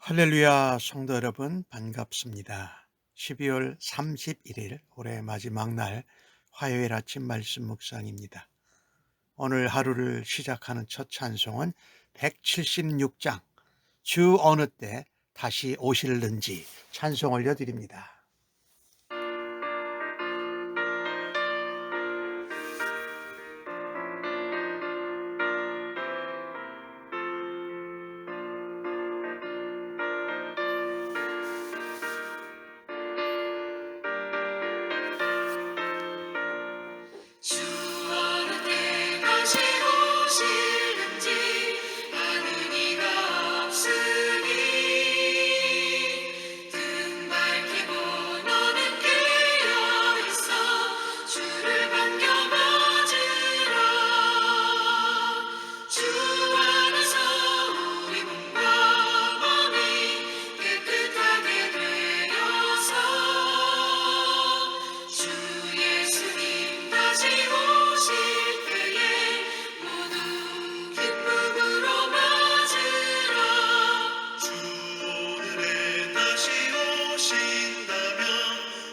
할렐루야 성도 여러분 반갑습니다. 12월 31일 올해 마지막 날 화요일 아침 말씀 묵상입니다. 오늘 하루를 시작하는 첫 찬송은 176장 주 어느 때 다시 오실는지 찬송 올려드립니다. 주 어느 때 다시 오실는지 아는 이가 없으니 등 밝히고 너는 깨어있어 주를 반겨 맞으라. 주 안에서 우리 몸과 마음이 깨끗하게 되어서 주 예수님 다시 오실 때에 모두 기쁨으로 맞으라. 주 오늘에 다시 오신다면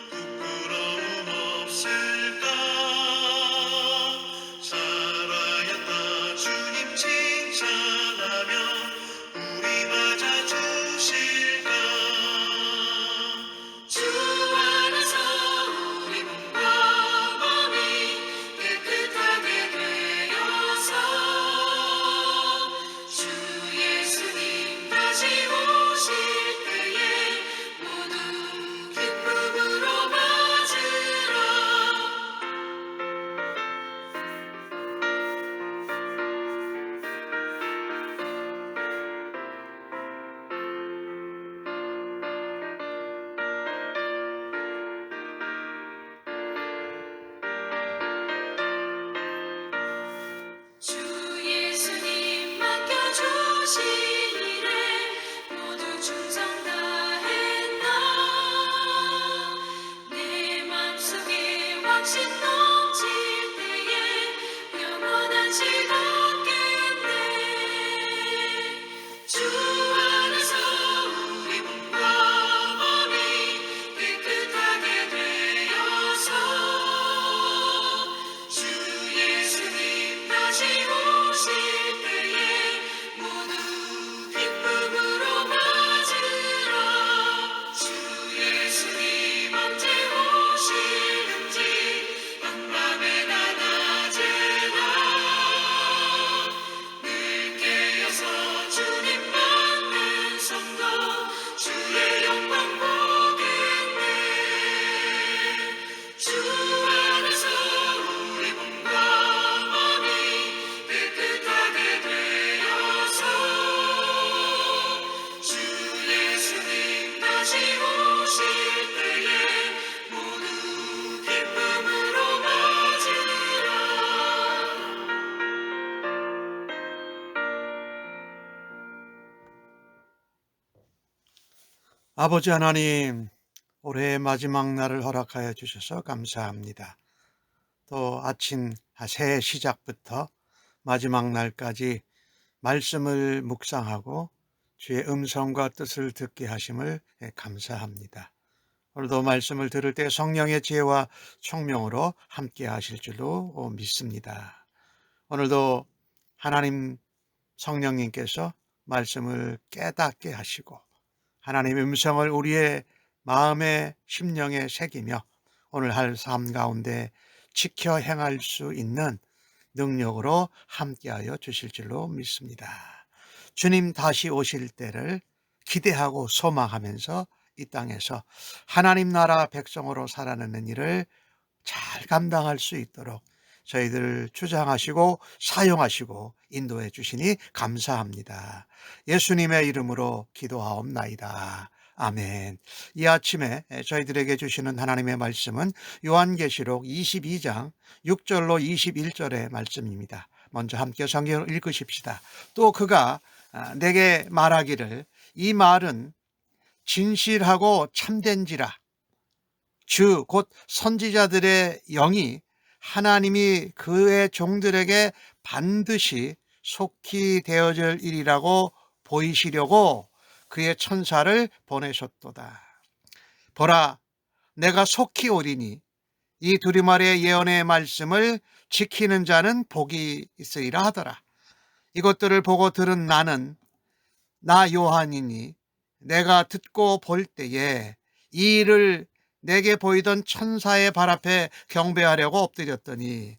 부끄러움 없을까? 살아였다 주님 칭찬하며 우리 맞아주실까? 주 안에서 우리 몸과 마음이 깨끗하게 되어서 주 예수님 다시 오실 때에 모두 기쁨으로 맞으라. 주 예수님 맡겨주신 일에 모두 충성 다했나? 내 맘속에 확신 넘칠 때에 영원한 즐겁겠네. 주 안에서 우리 몸과 마음이 깨끗하게 되어서 주 예수님 다시 오실 때에 모두 기쁨으로 맞으라. 주 예수님 언제 오실는지 밤밤에나 낮에나 늘 깨어서 주님 받는 성도 주의 영광 보겠네. 주 안에서 우리 몸과 마음이 깨끗하게 되어서 주 예수님 다시 오실 때에 모두 기쁨으로 맞으라. 아버지 하나님, 올해의 마지막 날을 허락하여 주셔서 감사합니다. 또 아침 새해 시작부터 마지막 날까지 말씀을 묵상하고 주의 음성과 뜻을 듣게 하심을 감사합니다. 오늘도 말씀을 들을 때 성령의 지혜와 총명으로 함께 하실 줄로 믿습니다. 오늘도 하나님 성령님께서 말씀을 깨닫게 하시고 하나님의 음성을 우리의 마음에 심령에 새기며 오늘 할 삶 가운데 지켜 행할 수 있는 능력으로 함께하여 주실 줄로 믿습니다. 주님 다시 오실 때를 기대하고 소망하면서 이 땅에서 하나님 나라 백성으로 살아내는 일을 잘 감당할 수 있도록 저희들을 주장하시고 사용하시고 인도해 주시니 감사합니다. 예수님의 이름으로 기도하옵나이다. 아멘. 이 아침에 저희들에게 주시는 하나님의 말씀은 요한계시록 22장 6절로 21절의 말씀입니다. 먼저 함께 성경을 읽으십시다. 또 그가 내게 말하기를 이 말은 진실하고 참된지라. 주 곧 선지자들의 영이 하나님이 그의 종들에게 반드시 속히 되어질 일이라고 보이시려고 그의 천사를 보내셨도다. 보라, 내가 속히 오리니 이 두루마리의 예언의 말씀을 지키는 자는 복이 있으리라 하더라. 이것들을 보고 들은 나는 나 요한이니 내가 듣고 볼 때에 이 일을 내게 보이던 천사의 발 앞에 경배하려고 엎드렸더니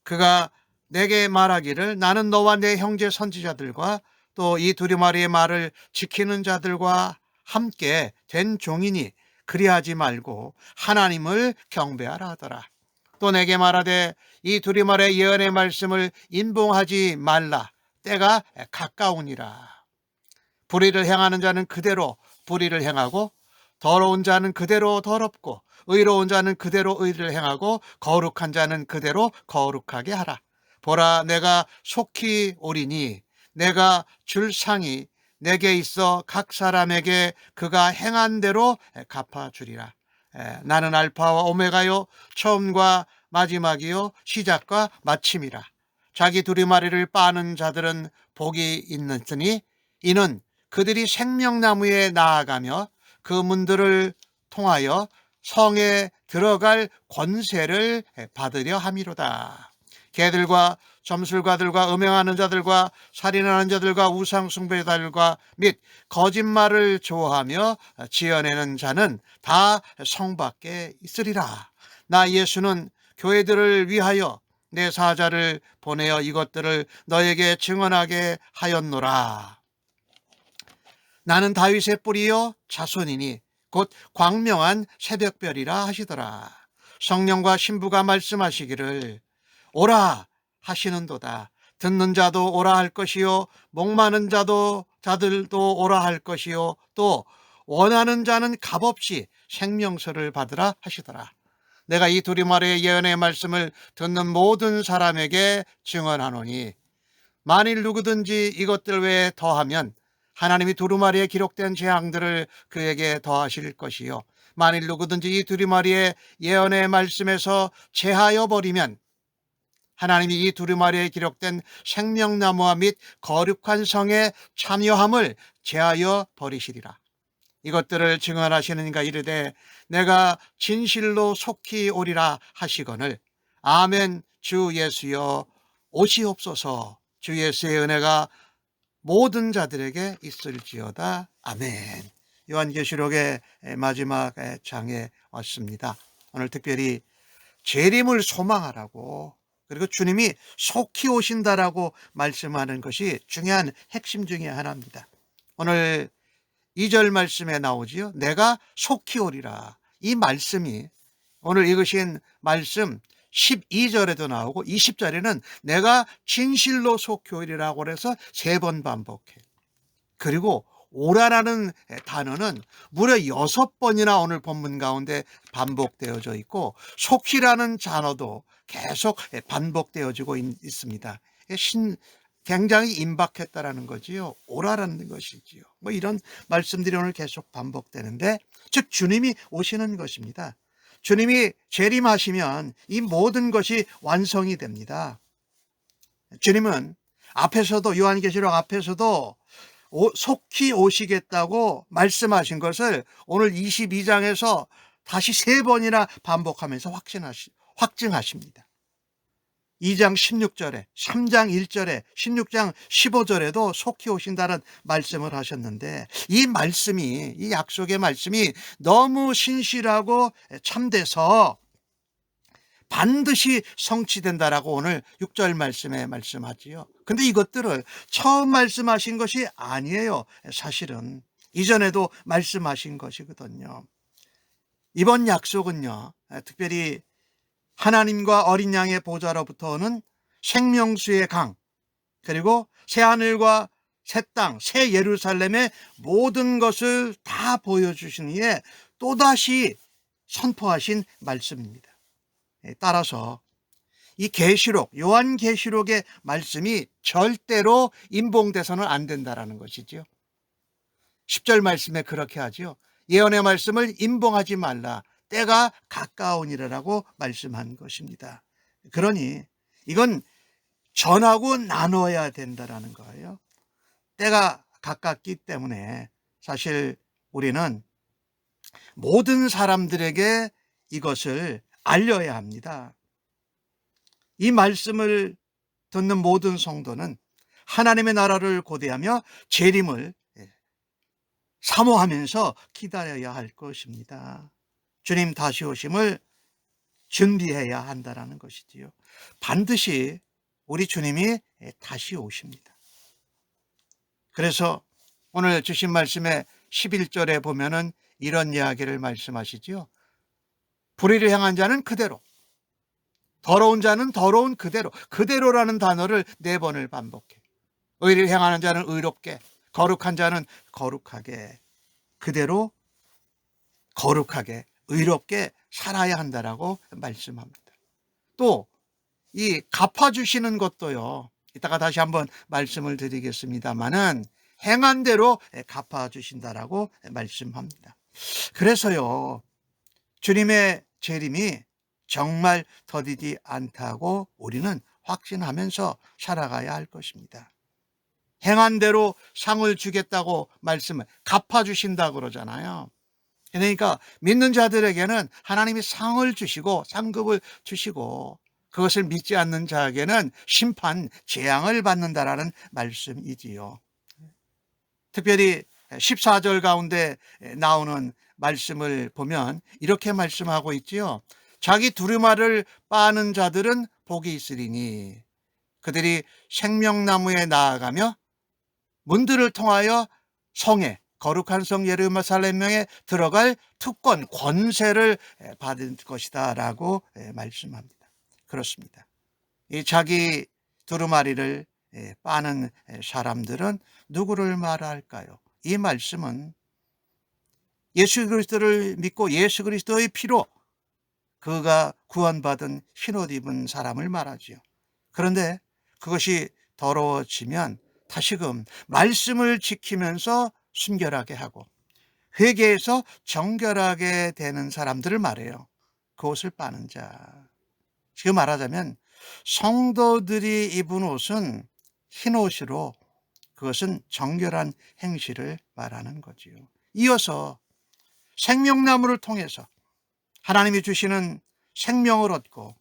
그가 내게 말하기를 나는 너와 내 형제 선지자들과 또 이 두루마리의 말을 지키는 자들과 함께 된 종이니 그리하지 말고 하나님을 경배하라 하더라. 또 내게 말하되 이 두루마리의 예언의 말씀을 인봉하지 말라. 때가 가까우니라. 불의를 행하는 자는 그대로 불의를 행하고 더러운 자는 그대로 더럽고 의로운 자는 그대로 의를 행하고 거룩한 자는 그대로 거룩하게 하라. 보라, 내가 속히 오리니 내가 줄 상이 내게 있어 각 사람에게 그가 행한 대로 갚아주리라. 나는 알파와 오메가요 처음과 마지막이요 시작과 마침이라. 자기 두루마리를 빠는 자들은 복이 있느니 이는 그들이 생명나무에 나아가며 그 문들을 통하여 성에 들어갈 권세를 받으려 함이로다. 개들과 점술가들과 음행하는 자들과 살인하는 자들과 우상숭배자들과 및 거짓말을 좋아하며 지어내는 자는 다 성 밖에 있으리라. 나 예수는 교회들을 위하여 내 사자를 보내어 이것들을 너에게 증언하게 하였노라. 나는 다윗의 뿌리요 자손이니 곧 광명한 새벽별이라 하시더라. 성령과 신부가 말씀하시기를 오라 하시는도다. 듣는 자도 오라 할 것이요 목마른 자들도 오라 할 것이요 또 원하는 자는 값없이 생명수를 받으라 하시더라. 내가 이 두루마리의 예언의 말씀을 듣는 모든 사람에게 증언하노니 만일 누구든지 이것들 외에 더하면 하나님이 두루마리에 기록된 재앙들을 그에게 더하실 것이요 만일 누구든지 이 두루마리의 예언의 말씀에서 제하여 버리면 하나님이 이 두루마리에 기록된 생명나무와 및 거룩한 성에 참여함을 제하여 버리시리라. 이것들을 증언하시는 이가 이르되 내가 진실로 속히 오리라 하시거늘 아멘. 주 예수여 오시옵소서. 주 예수의 은혜가 모든 자들에게 있을지어다. 아멘. 요한계시록의 마지막 장에 왔습니다. 오늘 특별히 재림을 소망하라고 그리고 주님이 속히 오신다라고 말씀하는 것이 중요한 핵심 중에 하나입니다. 오늘 2절 말씀에 나오지요. 내가 속히 오리라. 이 말씀이 오늘 읽으신 말씀 12절에도 나오고 20절에는 내가 진실로 속히 오리라고 해서 3번 반복해. 그리고 오라라는 단어는 무려 6번이나 오늘 본문 가운데 반복되어져 있고 속히라는 단어도 계속 반복되어지고 있습니다. 굉장히 임박했다라는 거지요. 오라라는 것이지요. 뭐 이런 말씀들이 오늘 계속 반복되는데 즉 주님이 오시는 것입니다. 주님이 재림하시면 이 모든 것이 완성이 됩니다. 주님은 앞에서도 요한계시록 앞에서도 속히 오시겠다고 말씀하신 것을 오늘 22장에서 다시 3번이나 반복하면서 확증하십니다. 2장 16절에 3장 1절에 16장 15절에도 속히 오신다는 말씀을 하셨는데 이 약속의 말씀이 너무 신실하고 참돼서 반드시 성취된다라고 오늘 6절 말씀에 말씀하지요. 근데 이것들을 처음 말씀하신 것이 아니에요. 사실은 이전에도 말씀하신 것이거든요. 이번 약속은요, 특별히 하나님과 어린 양의 보좌로부터 오는 생명수의 강, 그리고 새하늘과 새 땅, 새 예루살렘의 모든 것을 다 보여주신 후에 또다시 선포하신 말씀입니다. 따라서 이 계시록, 요한계시록의 말씀이 절대로 임봉돼서는 안 된다라는 것이죠. 10절 말씀에 그렇게 하죠. 예언의 말씀을 임봉하지 말라. 때가 가까우니라라고 말씀한 것입니다. 그러니 이건 전하고 나눠야 된다라는 거예요. 때가 가깝기 때문에 사실 우리는 모든 사람들에게 이것을 알려야 합니다. 이 말씀을 듣는 모든 성도는 하나님의 나라를 고대하며 재림을 사모하면서 기다려야 할 것입니다. 주님 다시 오심을 준비해야 한다는 것이지요. 반드시 우리 주님이 다시 오십니다. 그래서 오늘 주신 말씀의 11절에 보면은 이런 이야기를 말씀하시지요. 불의를 행한 자는 그대로, 더러운 자는 더러운 그대로, 그대로라는 단어를 4번을 반복해. 의를 행하는 자는 의롭게, 거룩한 자는 거룩하게, 그대로 거룩하게, 의롭게 살아야 한다라고 말씀합니다. 또 이 갚아주시는 것도요, 이따가 다시 한번 말씀을 드리겠습니다마는 행한 대로 갚아주신다라고 말씀합니다. 그래서요, 주님의 재림이 정말 더디지 않다고 우리는 확신하면서 살아가야 할 것입니다. 행한 대로 상을 주겠다고 말씀을 갚아주신다고 그러잖아요. 그러니까 믿는 자들에게는 하나님이 상을 주시고 상급을 주시고, 그것을 믿지 않는 자에게는 심판, 재앙을 받는다라는 말씀이지요. 특별히 14절 가운데 나오는 말씀을 보면 이렇게 말씀하고 있지요. 자기 두루마리를 빠는 자들은 복이 있으리니 그들이 생명나무에 나아가며 문들을 통하여 성에, 거룩한 성 예루살렘에 들어갈 특권, 권세를 받을 것이다 라고 말씀합니다. 그렇습니다. 이 자기 두루마리를 빠는 사람들은 누구를 말할까요? 이 말씀은 예수 그리스도를 믿고 예수 그리스도의 피로 그가 구원받은 흰옷 입은 사람을 말하지요. 그런데 그것이 더러워지면 다시금 말씀을 지키면서 순결하게 하고 회개해서 정결하게 되는 사람들을 말해요. 그 옷을 빠는 자. 지금 말하자면 성도들이 입은 옷은 흰 옷으로 그것은 정결한 행실을 말하는 거지요. 이어서 생명나무를 통해서 하나님이 주시는 생명을 얻고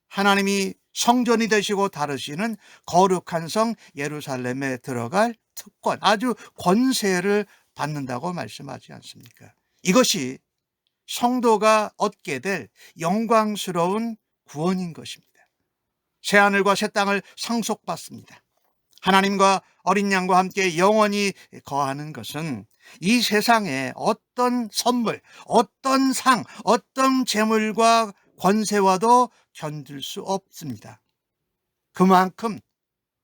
하나님이 성전이 되시고 다루시는 거룩한 성 예루살렘에 들어갈 특권, 아주 권세를 받는다고 말씀하지 않습니까? 이것이 성도가 얻게 될 영광스러운 구원인 것입니다. 새하늘과 새 땅을 상속받습니다. 하나님과 어린 양과 함께 영원히 거하는 것은 이 세상에 어떤 선물, 어떤 상, 어떤 재물과 권세와도 견딜 수 없습니다. 그만큼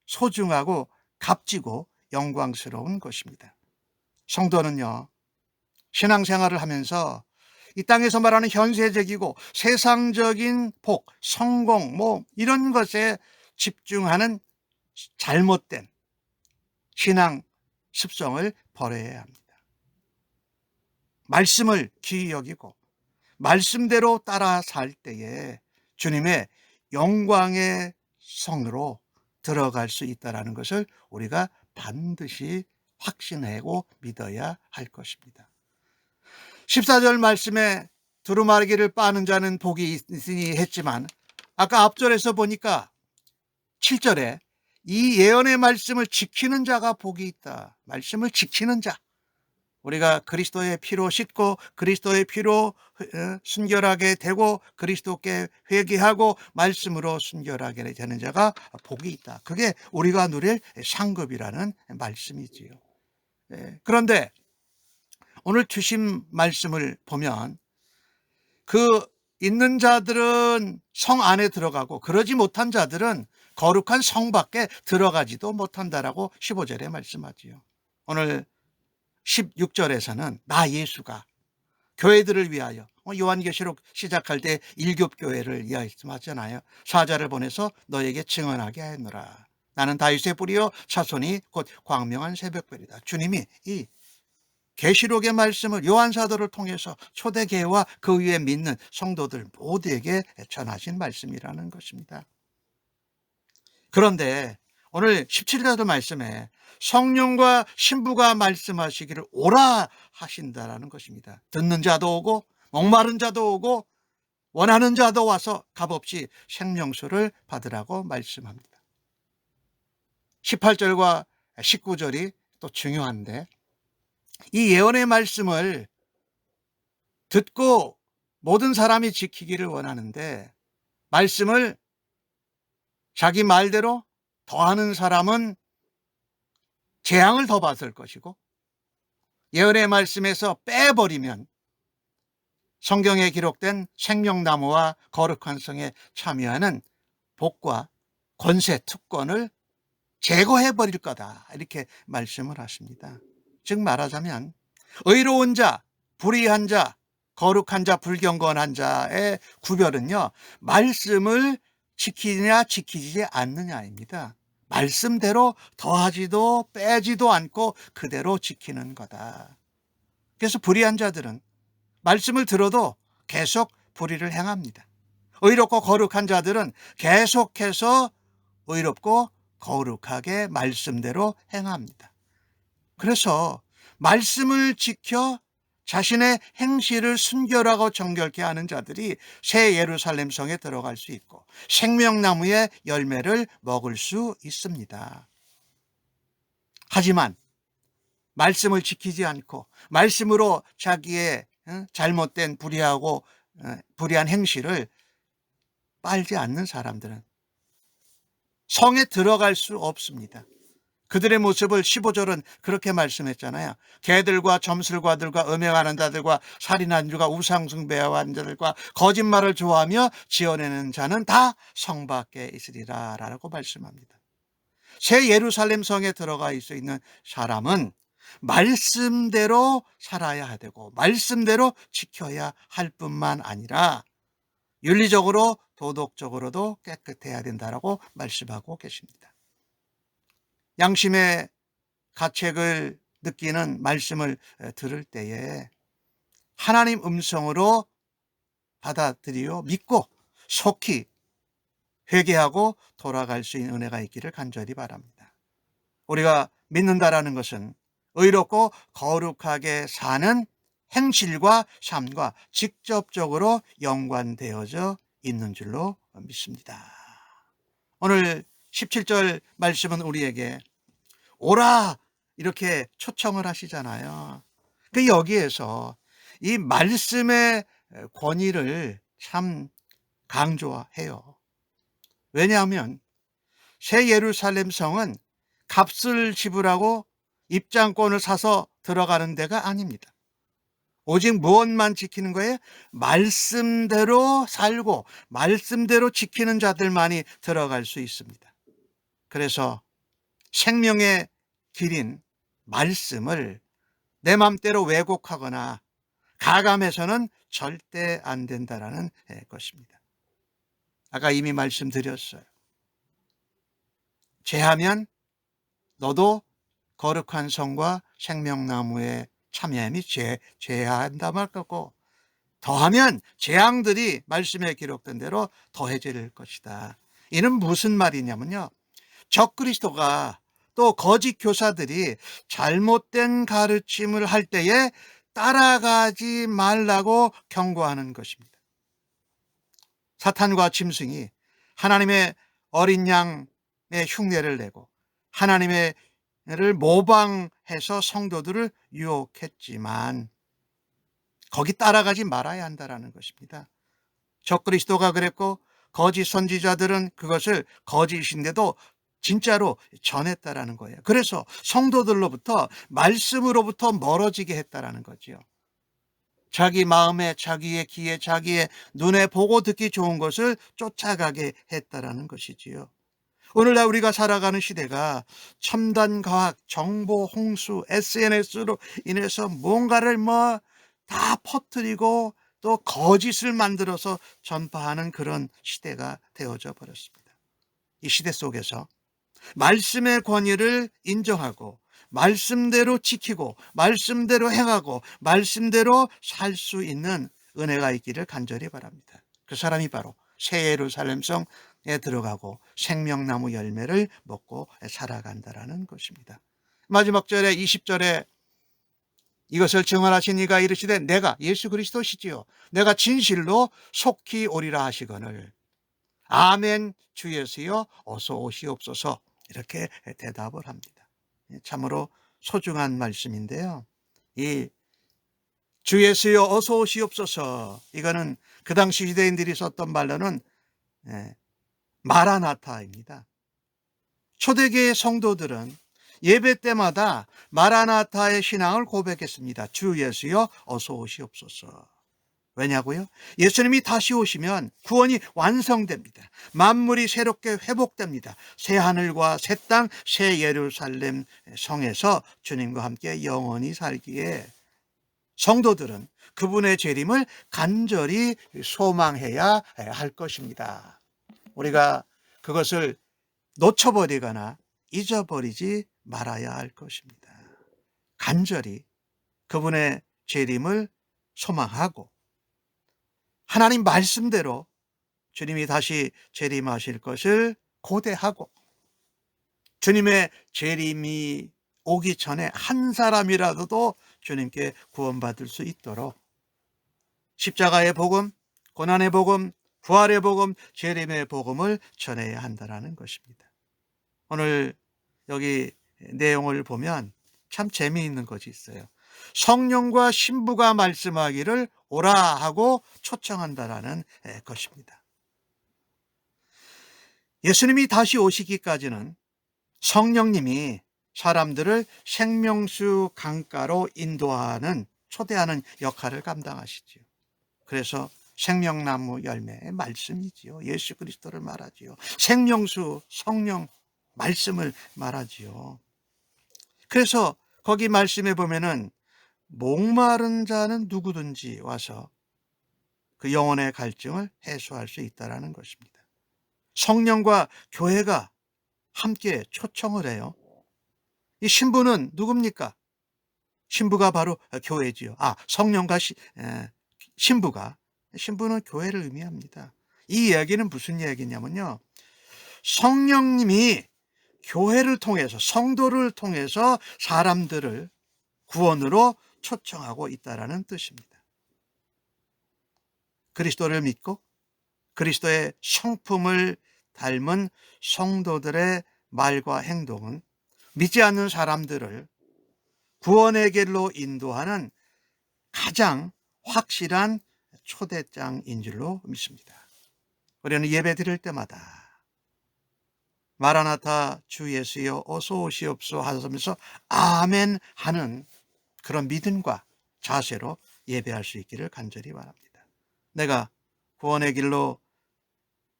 소중하고 값지고 영광스러운 것입니다. 성도는요, 신앙생활을 하면서 이 땅에서 말하는 현세적이고 세상적인 복, 성공, 이런 것에 집중하는 잘못된 신앙 습성을 버려야 합니다. 말씀을 귀히 여기고 말씀대로 따라 살 때에 주님의 영광의 성으로 들어갈 수 있다는 것을 우리가 반드시 확신하고 믿어야 할 것입니다. 14절 말씀에 두루마리를 빠는 자는 복이 있으니 했지만 아까 앞절에서 보니까 7절에 이 예언의 말씀을 지키는 자가 복이 있다. 말씀을 지키는 자. 우리가 그리스도의 피로 씻고 그리스도의 피로 순결하게 되고 그리스도께 회개하고 말씀으로 순결하게 되는 자가 복이 있다. 그게 우리가 누릴 상급이라는 말씀이지요. 그런데 오늘 주신 말씀을 보면 그 있는 자들은 성 안에 들어가고 그러지 못한 자들은 거룩한 성 밖에 들어가지도 못한다라고 15절에 말씀하지요. 오늘 16절에서는 나 예수가 교회들을 위하여, 요한계시록 시작할 때 7 교회를 말씀하잖아요. 사자를 보내서 너에게 증언하게 하였노라. 나는 다윗의 뿌리요 자손이 곧 광명한 새벽별이다. 주님이 이 계시록의 말씀을 요한사도를 통해서 초대교회와 그 위에 믿는 성도들 모두에게 전하신 말씀이라는 것입니다. 그런데 오늘 17절도 말씀에 성령과 신부가 말씀하시기를 오라 하신다라는 것입니다. 듣는 자도 오고 목마른 자도 오고 원하는 자도 와서 값없이 생명수를 받으라고 말씀합니다. 18절과 19절이 또 중요한데, 이 예언의 말씀을 듣고 모든 사람이 지키기를 원하는데, 말씀을 자기 말대로 더하는 사람은 재앙을 더 받을 것이고, 예언의 말씀에서 빼버리면 성경에 기록된 생명나무와 거룩한 성에 참여하는 복과 권세, 특권을 제거해 버릴 거다, 이렇게 말씀을 하십니다. 즉 말하자면 의로운 자, 불의한 자, 거룩한 자, 불경건한 자의 구별은요, 말씀을 지키느냐 지키지 않느냐입니다. 말씀대로 더하지도 빼지도 않고 그대로 지키는 거다. 그래서 불의한 자들은 말씀을 들어도 계속 불의를 행합니다. 의롭고 거룩한 자들은 계속해서 의롭고 거룩하게 말씀대로 행합니다. 그래서 말씀을 지켜 자신의 행실을 순결하고 정결케 하는 자들이 새 예루살렘 성에 들어갈 수 있고 생명나무의 열매를 먹을 수 있습니다. 하지만 말씀을 지키지 않고 말씀으로 자기의 잘못된 불의한 행실을 빨지 않는 사람들은 성에 들어갈 수 없습니다. 그들의 모습을 15절은 그렇게 말씀했잖아요. 개들과 점술가들과 음행하는 자들과 살인한 자들과 우상숭배하는 자들과 거짓말을 좋아하며 지어내는 자는 다 성 밖에 있으리라 라고 말씀합니다. 새 예루살렘 성에 들어가 있는 사람은 말씀대로 살아야 되고 말씀대로 지켜야 할 뿐만 아니라 윤리적으로 도덕적으로도 깨끗해야 된다라고 말씀하고 계십니다. 양심의 가책을 느끼는 말씀을 들을 때에 하나님 음성으로 받아들이고 믿고 속히 회개하고 돌아갈 수 있는 은혜가 있기를 간절히 바랍니다. 우리가 믿는다라는 것은 의롭고 거룩하게 사는 행실과 삶과 직접적으로 연관되어져 있는 줄로 믿습니다. 오늘 17절 말씀은 우리에게 오라 이렇게 초청을 하시잖아요. 그 여기에서 이 말씀의 권위를 참 강조해요. 왜냐하면 새 예루살렘 성은 값을 지불하고 입장권을 사서 들어가는 데가 아닙니다. 오직 무엇만 지키는 거예요? 말씀대로 살고 말씀대로 지키는 자들만이 들어갈 수 있습니다. 그래서 생명의 길인 말씀을 내 맘대로 왜곡하거나 가감해서는 절대 안 된다라는 것입니다. 아까 이미 말씀드렸어요. 죄하면 너도 거룩한 성과 생명나무에 참여함이 죄한다 말 거고, 더하면 재앙들이 말씀에 기록된 대로 더해질 것이다. 이는 무슨 말이냐면요, 적그리스도가 또 거짓 교사들이 잘못된 가르침을 할 때에 따라가지 말라고 경고하는 것입니다. 사탄과 짐승이 하나님의 어린 양의 흉내를 내고 하나님의 를 모방해서 성도들을 유혹했지만 거기 따라가지 말아야 한다는 것입니다. 적그리스도가 그랬고 거짓 선지자들은 그것을 거짓인데도 진짜로 전했다라는 거예요. 그래서 성도들로부터 말씀으로부터 멀어지게 했다라는 거죠. 자기 마음에, 자기의 귀에, 자기의 눈에 보고 듣기 좋은 것을 쫓아가게 했다라는 것이지요. 오늘날 우리가 살아가는 시대가 첨단 과학, 정보 홍수, SNS로 인해서 뭔가를 다 퍼뜨리고 또 거짓을 만들어서 전파하는 그런 시대가 되어져 버렸습니다. 이 시대 속에서 말씀의 권위를 인정하고 말씀대로 지키고 말씀대로 행하고 말씀대로 살 수 있는 은혜가 있기를 간절히 바랍니다. 그 사람이 바로 새 예루살렘성 들어가고 생명나무 열매를 먹고 살아간다라는 것입니다. 마지막 절에 20절에 이것을 증언하신 이가 이르시되 내가 예수 그리스도시지요 내가 진실로 속히 오리라 하시거늘 아멘 주 예수여 어서 오시옵소서 이렇게 대답을 합니다. 참으로 소중한 말씀인데요. 이 주 예수여 어서 오시옵소서 이거는 그 당시 유대인들이 썼던 말로는 마라나타입니다. 초대교회 성도들은 예배 때마다 마라나타의 신앙을 고백했습니다. 주 예수여 어서 오시옵소서. 왜냐고요? 예수님이 다시 오시면 구원이 완성됩니다. 만물이 새롭게 회복됩니다. 새 하늘과 새 땅, 새 예루살렘 성에서 주님과 함께 영원히 살기에 성도들은 그분의 재림을 간절히 소망해야 할 것입니다. 우리가 그것을 놓쳐버리거나 잊어버리지 말아야 할 것입니다. 간절히 그분의 재림을 소망하고 하나님 말씀대로 주님이 다시 재림하실 것을 고대하고 주님의 재림이 오기 전에 한 사람이라도 주님께 구원받을 수 있도록 십자가의 복음, 고난의 복음, 부활의 복음, 재림의 복음을 전해야 한다는 것입니다. 오늘 여기 내용을 보면 참 재미있는 것이 있어요. 성령과 신부가 말씀하기를 오라 하고 초청한다라는 것입니다. 예수님이 다시 오시기까지는 성령님이 사람들을 생명수 강가로 인도하는 초대하는 역할을 감당하시지요. 그래서 생명나무 열매의 말씀이지요. 예수 그리스도를 말하지요. 생명수 성령 말씀을 말하지요. 그래서 거기 말씀에 보면은 목마른 자는 누구든지 와서 그 영혼의 갈증을 해소할 수 있다는 것입니다. 성령과 교회가 함께 초청을 해요. 이 신부는 누굽니까? 신부가 바로 교회지요. 성령과 신부는 교회를 의미합니다. 이 이야기는 무슨 이야기냐면요. 성령님이 교회를 통해서 성도를 통해서 사람들을 구원으로 초청하고 있다는 뜻입니다. 그리스도를 믿고 그리스도의 성품을 닮은 성도들의 말과 행동은 믿지 않는 사람들을 구원의 길로 인도하는 가장 확실한 초대장인 줄로 믿습니다. 우리는 예배 드릴 때마다 마라나타 주 예수여 어서 오시옵소 하면서 아멘 하는 그런 믿음과 자세로 예배할 수 있기를 간절히 바랍니다. 내가 구원의 길로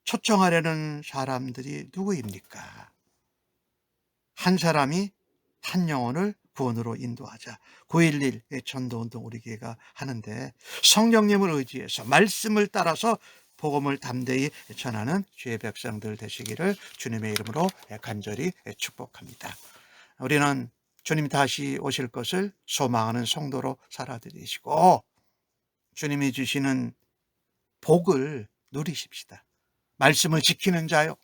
초청하려는 사람들이 누구입니까? 한 사람이 한 영혼을 구원으로 인도하자. 9.11 전도운동 우리 교회가 하는데 성령님을 의지해서 말씀을 따라서 복음을 담대히 전하는 주의 백성들 되시기를 주님의 이름으로 간절히 축복합니다. 우리는 주님 다시 오실 것을 소망하는 성도로 살아드리시고 주님이 주시는 복을 누리십시다. 말씀을 지키는 자요.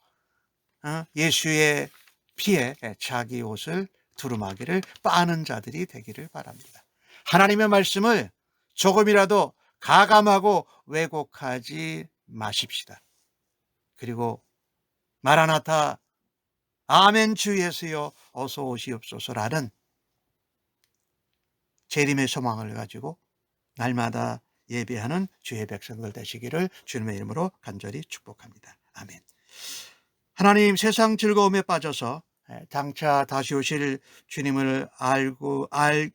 예수의 피에 자기 옷을 두루마기를 빠는 자들이 되기를 바랍니다. 하나님의 말씀을 조금이라도 가감하고 왜곡하지 마십시다. 그리고 마라나타 아멘 주 예수여 어서 오시옵소서라는 재림의 소망을 가지고 날마다 예배하는 주의 백성들 되시기를 주님의 이름으로 간절히 축복합니다. 아멘. 하나님, 세상 즐거움에 빠져서 장차 다시 오실 주님을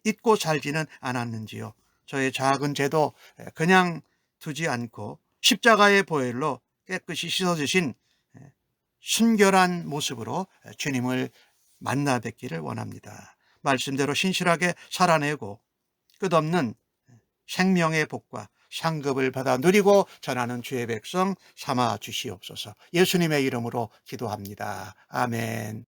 잊고 살지는 않았는지요. 저의 작은 죄도 그냥 두지 않고 십자가의 보혈로 깨끗이 씻어주신 순결한 모습으로 주님을 만나 뵙기를 원합니다. 말씀대로 신실하게 살아내고 끝없는 생명의 복과 상급을 받아 누리고 전하는 주의 백성 삼아 주시옵소서. 예수님의 이름으로 기도합니다. 아멘.